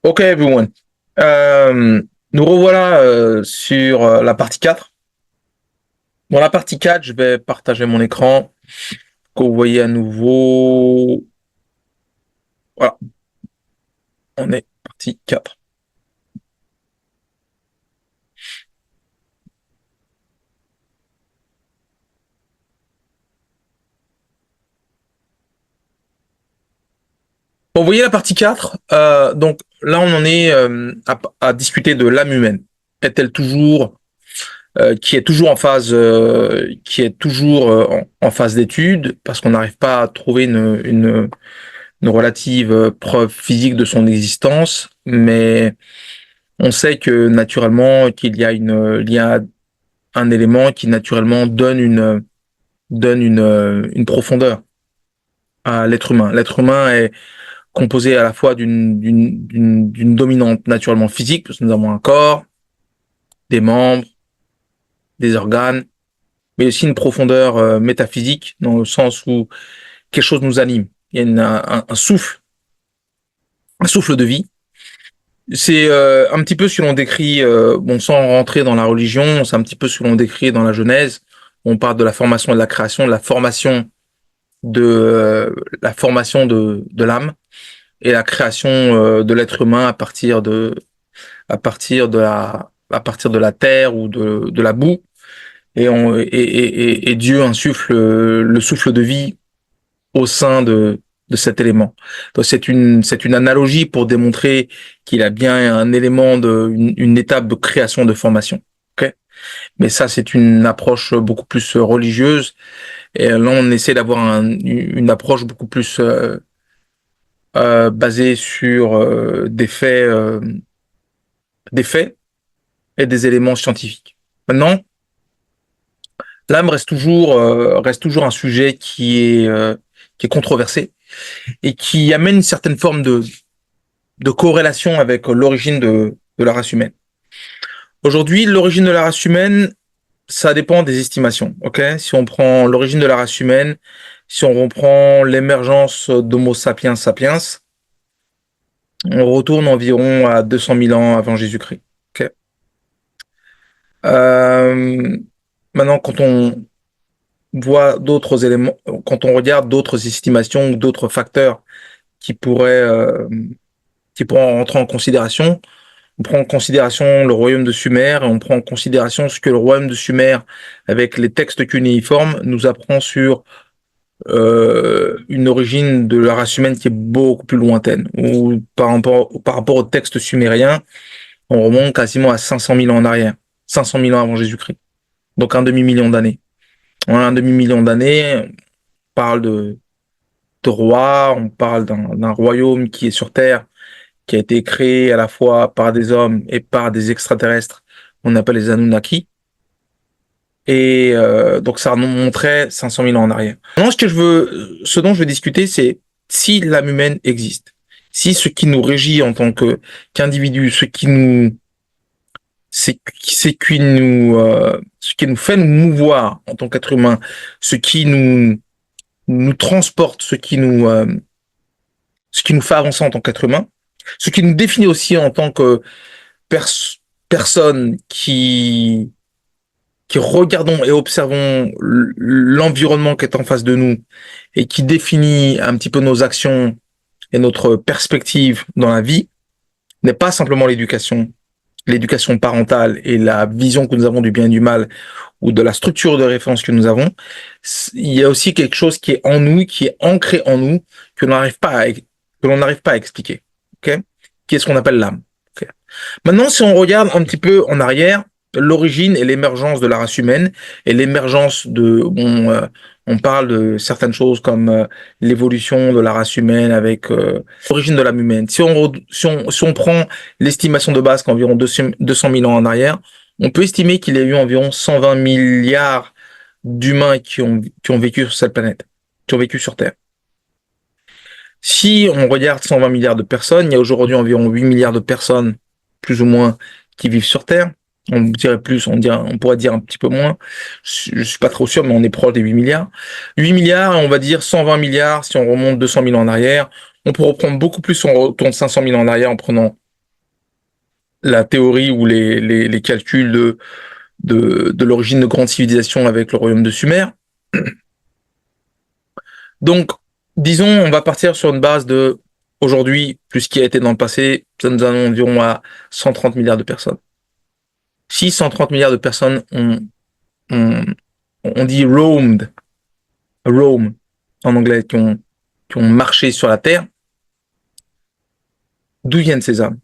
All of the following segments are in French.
Ok, everyone. Nous revoilà sur la partie 4. Dans la partie 4, je vais partager mon écran. Que vous voyez à nouveau. Voilà, on est partie 4. Bon, vous voyez la partie 4. Donc là, on en est à discuter de l'âme humaine. Est-elle toujours, qui est toujours en phase, qui est toujours en phase d'étude, parce qu'on n'arrive pas à trouver une relative preuve physique de son existence, mais on sait que naturellement il y a un élément qui naturellement donne une profondeur à l'être humain. L'être humain est composé à la fois d'une dominante naturellement physique, parce que nous avons un corps, des membres, des organes, mais aussi une profondeur métaphysique, dans le sens où quelque chose nous anime. Il y a un souffle de vie. C'est un petit peu ce que l'on décrit, bon, sans rentrer dans la religion, c'est un petit peu ce que l'on décrit dans la Genèse. On parle de la formation et de la création, de la formation de l'âme et la création de l'être humain à partir de la terre ou de la boue. Et Dieu insuffle le souffle de vie au sein de cet élément. Donc c'est une analogie pour démontrer qu'il a bien un élément une étape de création de formation. Okay. Mais ça, c'est une approche beaucoup plus religieuse. Et là, on essaie d'avoir une approche beaucoup plus basée sur des faits et des éléments scientifiques. Maintenant, l'âme reste toujours un sujet qui est controversé et qui amène une certaine forme de corrélation avec l'origine de la race humaine. Aujourd'hui, l'origine de la race humaine, ça dépend des estimations. Ok, si on prend l'origine de la race humaine, si on reprend l'émergence d'Homo sapiens sapiens, on retourne environ à 200 000 ans avant Jésus-Christ. Ok. Euh, Maintenant, quand on voit d'autres éléments, quand on regarde d'autres estimations ou d'autres facteurs qui pourraient, euh, qui pourront rentrer en considération, on prend en considération le royaume de Sumer et on prend en considération ce que le royaume de Sumer, avec les textes cunéiformes, nous apprend sur une origine de la race humaine qui est beaucoup plus lointaine. Ou par rapport au texte sumérien, on remonte quasiment à 500 000 ans en arrière, 500 000 ans avant Jésus-Christ. Donc un demi-million d'années. Un demi-million d'années, on parle de rois, on parle d'un royaume qui est sur Terre, qui a été créé à la fois par des hommes et par des extraterrestres, on appelle les Anunnaki. Et donc ça nous montrait 500 000 ans en arrière. Maintenant, ce dont je veux discuter, c'est si l'âme humaine existe, si ce qui nous régit en tant qu'individu, ce qui nous fait nous mouvoir en tant qu'être humain, ce qui nous transporte, ce qui nous fait avancer en tant qu'être humain, ce qui nous définit aussi en tant que personne qui regardons et observons l'environnement qui est en face de nous et qui définit un petit peu nos actions et notre perspective dans la vie, n'est pas simplement l'éducation parentale et la vision que nous avons du bien et du mal ou de la structure de référence que nous avons. Il y a aussi quelque chose qui est en nous, qui est ancré en nous, que l'on n'arrive pas à expliquer. Okay, qui est ce qu'on appelle l'âme. Okay. Maintenant, si on regarde un petit peu en arrière, l'origine et l'émergence de la race humaine et l'émergence on parle de certaines choses comme l'évolution de la race humaine avec l'origine de l'âme humaine. Si on prend l'estimation de base qu'environ 200 000 ans en arrière, on peut estimer qu'il y a eu environ 120 milliards d'humains qui ont vécu sur cette planète, qui ont vécu sur Terre. Si on regarde 120 milliards de personnes, il y a aujourd'hui environ 8 milliards de personnes, plus ou moins, qui vivent sur Terre. On dirait plus, on pourrait dire un petit peu moins. Je suis pas trop sûr, mais on est proche des 8 milliards. 8 milliards, on va dire 120 milliards si on remonte 200 000 ans en arrière. On peut reprendre beaucoup plus si on retourne 500 000 ans en arrière en prenant la théorie ou les calculs de l'origine de grandes civilisations avec le royaume de Sumer. Donc, disons, on va partir sur une base de aujourd'hui, plus ce qui a été dans le passé, ça nous amène environ à 130 milliards de personnes. Si 130 milliards de personnes ont, on dit roam en anglais, qui ont marché sur la Terre, d'où viennent ces âmes?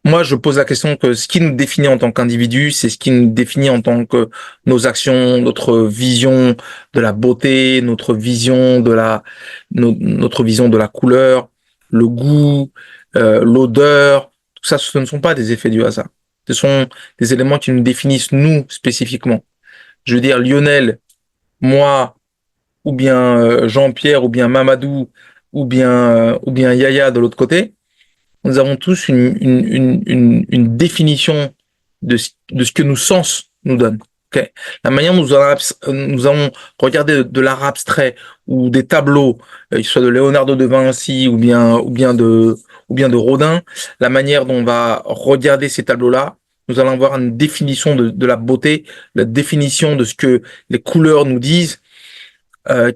Moi, je pose la question que ce qui nous définit en tant qu'individu, c'est ce qui nous définit en tant que nos actions, notre vision de la beauté, notre vision de notre vision de la couleur, le goût, l'odeur. Tout ça, ce ne sont pas des effets du hasard. Ce sont des éléments qui nous définissent nous spécifiquement. Je veux dire, Lionel, moi, ou bien Jean-Pierre, ou bien Mamadou, ou bien Yaya de l'autre côté. Nous avons tous une définition de ce que nos sens nous donnent. Okay. La manière dont nous allons regarder de l'art abstrait ou des tableaux, soit de Léonardo de Vinci ou bien de Rodin, la manière dont on va regarder ces tableaux-là, nous allons avoir une définition de la beauté, la définition de ce que les couleurs nous disent,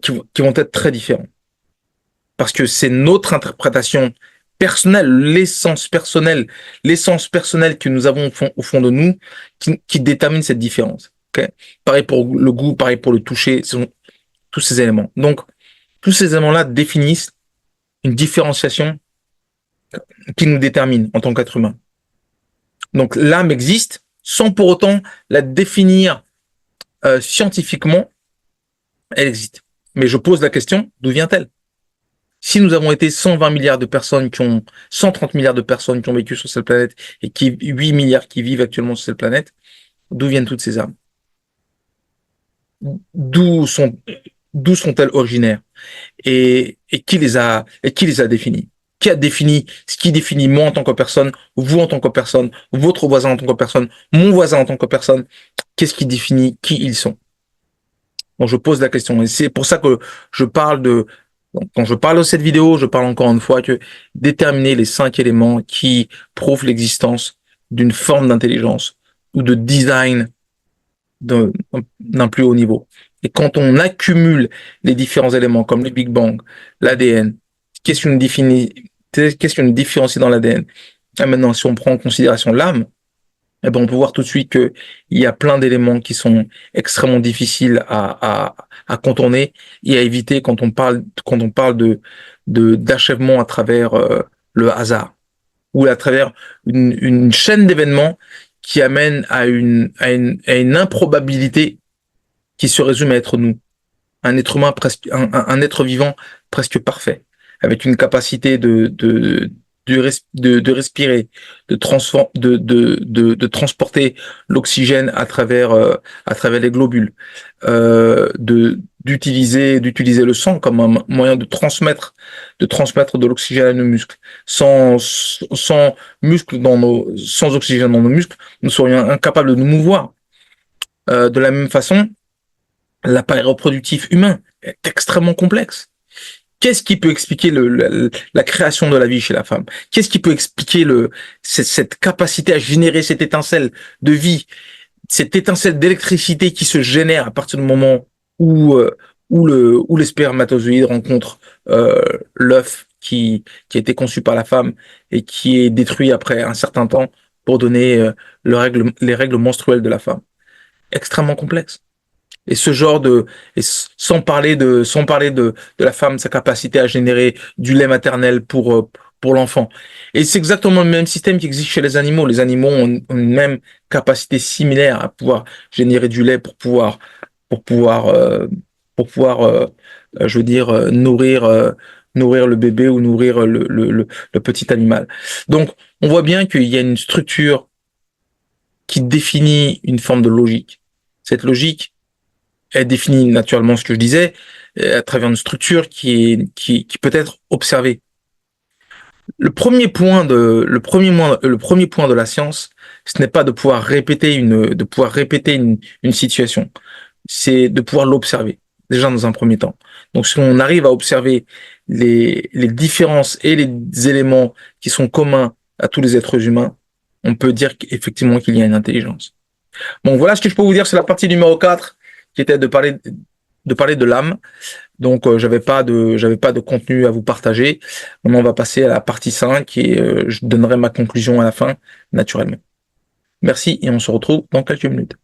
qui vont être très différents. Parce que c'est notre interprétation personnelle, l'essence personnelle que nous avons au fond de nous qui détermine cette différence. Okay. Pareil pour le goût, pareil pour le toucher, ce sont tous ces éléments. Donc, tous ces éléments-là définissent une différenciation qui nous détermine en tant qu'être humain. Donc, l'âme existe sans pour autant la définir scientifiquement, elle existe. Mais je pose la question, d'où vient-elle? Si nous avons été 120 milliards de personnes 130 milliards de personnes qui ont vécu sur cette planète et 8 milliards qui vivent actuellement sur cette planète, d'où viennent toutes ces âmes? D'où sont-elles originaires? Et qui les a définies? Qui a défini ce qui définit moi en tant que personne, vous en tant que personne, votre voisin en tant que personne, mon voisin en tant que personne? Qu'est-ce qui définit qui ils sont? Bon, je pose la question. Et c'est pour ça que je parle quand je parle de cette vidéo, je parle encore une fois que déterminer les 5 éléments qui prouvent l'existence d'une forme d'intelligence ou de design d'un plus haut niveau. Et quand on accumule les différents éléments comme le Big Bang, l'ADN, qu'est-ce qu'on différencie dans l'ADN? Et maintenant, si on prend en considération l'âme, eh ben, on peut voir tout de suite que il y a plein d'éléments qui sont extrêmement difficiles à contourner et à éviter quand on parle d'achèvement à travers le hasard ou à travers une chaîne d'événements qui amène à une improbabilité qui se résume à être nous, un être humain presque, un être vivant presque parfait, avec une capacité de respirer, de transporter l'oxygène à travers les globules, d'utiliser le sang comme un moyen de transmettre de l'oxygène à nos muscles. Sans oxygène dans nos muscles, nous serions incapables de nous mouvoir. De la même façon, l'appareil reproductif humain est extrêmement complexe. Qu'est-ce qui peut expliquer la création de la vie chez la femme? Qu'est-ce qui peut expliquer cette capacité à générer cette étincelle de vie, cette étincelle d'électricité qui se génère à partir du moment où les spermatozoïdes rencontrent l'œuf qui a été conçu par la femme et qui est détruit après un certain temps pour donner les règles menstruelles de la femme? Extrêmement complexe. Et sans parler de la femme, sa capacité à générer du lait maternel pour l'enfant. Et c'est exactement le même système qui existe chez les animaux. Les animaux ont une même capacité similaire à pouvoir générer du lait pour pouvoir, euh, je veux dire, nourrir le bébé ou nourrir le petit animal. Donc, on voit bien qu'il y a une structure qui définit une forme de logique. Cette logique, elle définit naturellement ce que je disais à travers une structure qui peut être observée. Le premier point de la science, ce n'est pas de pouvoir répéter une situation. C'est de pouvoir l'observer. Déjà dans un premier temps. Donc, si on arrive à observer les différences et les éléments qui sont communs à tous les êtres humains, on peut dire qu'effectivement qu'il y a une intelligence. Bon, voilà ce que je peux vous dire sur la partie numéro 4, qui était de parler de l'âme. Donc, j'avais pas de contenu à vous partager. Maintenant, on va passer à la partie 5 et je donnerai ma conclusion à la fin, naturellement. Merci et on se retrouve dans quelques minutes.